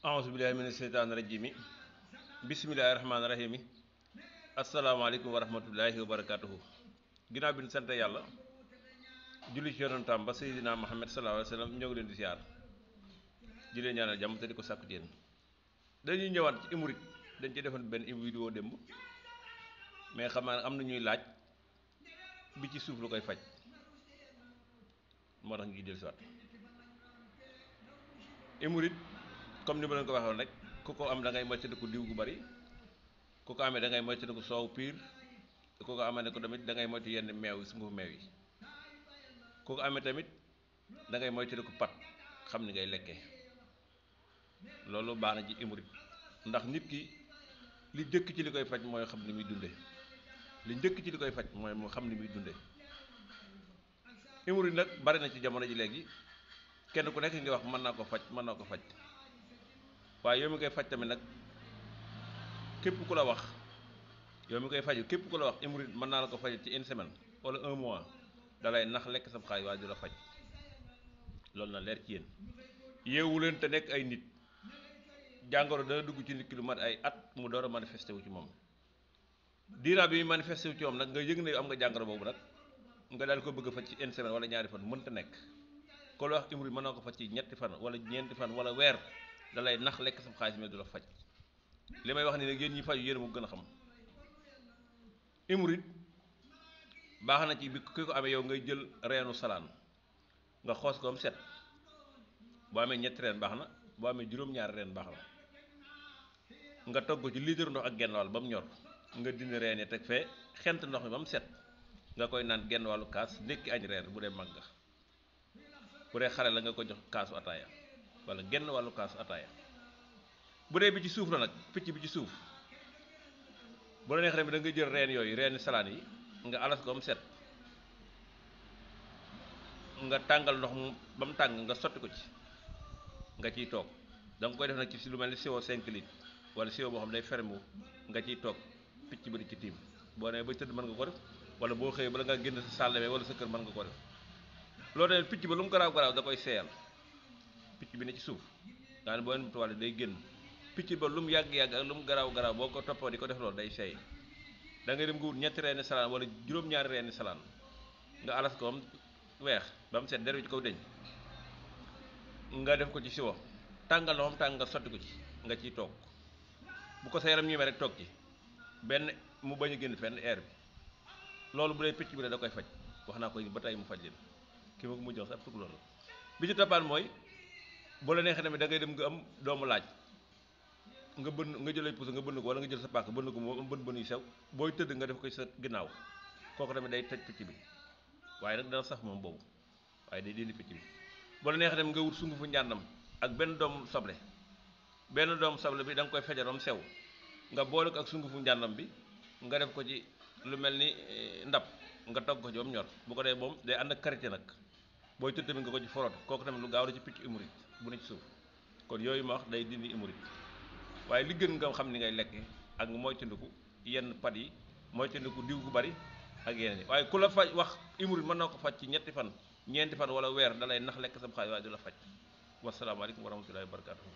auzu billahi mina sheytaani rajimi bismillahi rahmaani rahimi asalaamaaleykum wa rahmatullahi wa barakatuhu ginnaaw bi ñu sant yàlla julli ci yonentam ba Seydina Muhammad sallallahu alayhi wa sallam ñoo ngi leen di siyaar di leen ñaanal jàmm te di ko sàkku ci yéen dañuy ñëwaat ci imurit dañ ci defoon benn vidéo démb mais xam naa am na ñuy laaj bi ci suuf lu koy faj moo tax ngi del siwaat imurit comme ni ma leen ko waxoon rek ku ko am da ngay moytandiku diw gu bari ku ko amee da ngay moytandiku soow piir ku ko amee ne ko tamit da ngay moytu yenn meew yi sungufu meew yi ku ko amee tamit da ngay moytandiku pat xam ni ngay lekkee loolu baax na ci imurit ndax nit ki li njëkk ci li koy faj mooy xam ni muy dunde li njëkk ci li koy faj mooy mu xam ni muy dunde imurit nag bari na ci jamono ji léegi kenn ku nekk ngi wax mën naa ko faj waaye yow mi koy faj tamit nag képp ku la wax yow mi koy faju képp ku la wax imurit mën naa la ko faj ci une semaine wala un mois dalay nax lekk sam xaay waaye du la faj loolu na leer ci yéen yeewu leen te nekk ay nit jàngoro dana dugg ci nit ki lu mat ay at mu door a manifesté wu ci moom diira bi manifesté wu ci moom nag nga yëg ne am nga jàngoro boobu nag nga daal ko bëgg a faj ci une semaine wala ñaari fan mënta nekk ko la wax imurit mën naa ko faj ci ñetti fan wala ñeenti fan wala weer dalay nax lekk sam xaalis mais du la faj li may wax ni nag yéen ñi faju yéen mu gën a xam imurit baax na ci bi ki ko amee yow ngay jël reenu salaan nga xoos ko am set boo amee ñetti reen baax na boo amee juróom-ñaari reen baax na nga togg ko ci litre ndox ak genn wàll ba mu ñor nga dindi reen yi teg fee xent ndox mi ba mu set nga koy naan genn wàllu kaas ndékki añ reer bu dee mag nga bu dee xale la nga ko jox kaasu ataaya wala genn wàllu kaasu ataaya bu dee bi ci suuf la nag picc bi ci suuf bu la neexee da nga jël reen yooyu reeni salaan yi nga alas ko ba mu set nga tàngal ndox mu ba mu tàng nga sotti ko ci nga ciy toog da nga koy def nag ci lu mel ni siwo 5 litres wala siwo boo xam ne day ferme nga ciy toog picc bi di ci tiim boo nee ba tëdd mën nga ko def wala boo xëyee bala nga génn sa sàllawee wala sa kër mën nga ko def loolu tamit picc ba lu mu garaaw garaaw da koy seeyal picc bi ne ci suuf daanaka boo leen tuwaale day génn picc ba lu mu yàgg-yàgg ak lu mu garaaw garaaw boo ko toppoo di ko def loolu day seey da ngay dem nga wut ñetti reeni salaan wala juróom-ñaari reeni salaan nga alas ko am weex ba mu set der wi ci kaw deñ nga def ko ci siwo tàngal na moom tàng nga sotti ko ci nga ciy toog bu ko sa yaram ñëwee rek toog ci benn mu bañ a génn fenn air bi loolu bu dee picc bi da koy faj wax naa ko ba tey mu faj leen ki ma ko mujj wax sax loolu bi ci toppaan mooy bu la neexee tamit da ngay dem nga am doomu laaj nga bënn nga jëlay pousse nga bënn ko wala nga jël sa paaka bënn ko moom am bën yu sew booy tëdd nga def ko sa ginnaaw kooku tamit day tëj picc bi waaye nag dana sax moom boobu waaye day dindi picc bi bu la neexee tamit nga wut sungufu njàndam ak benn doomu soble bi da nga koy fejaroom sew nga boole ko ak sungufu njàndam bi nga def ko ci lu mel ni ndab nga togg ko ci ba mu ñor bu ko dee moom day ànd ak karité nag booy tëdd tamit nga ko ci forot kooku tamit lu gaaw la ci picc imurit bu ne ci suuf kon yooyu ma wax day dindi imurit waaye li gën nga xam ni ngay lekke ak nga moytandiku yenn pat yi moytandiku diw gu bari ak yeneen yi waaye ku la faj wax imurit mën na ko faj ci ñetti fan ñeenti fan wala weer dalay nax lekk sam xaalis waaye du la faj wasalaamaaleykum wa rahmatullahi wa barakatuhu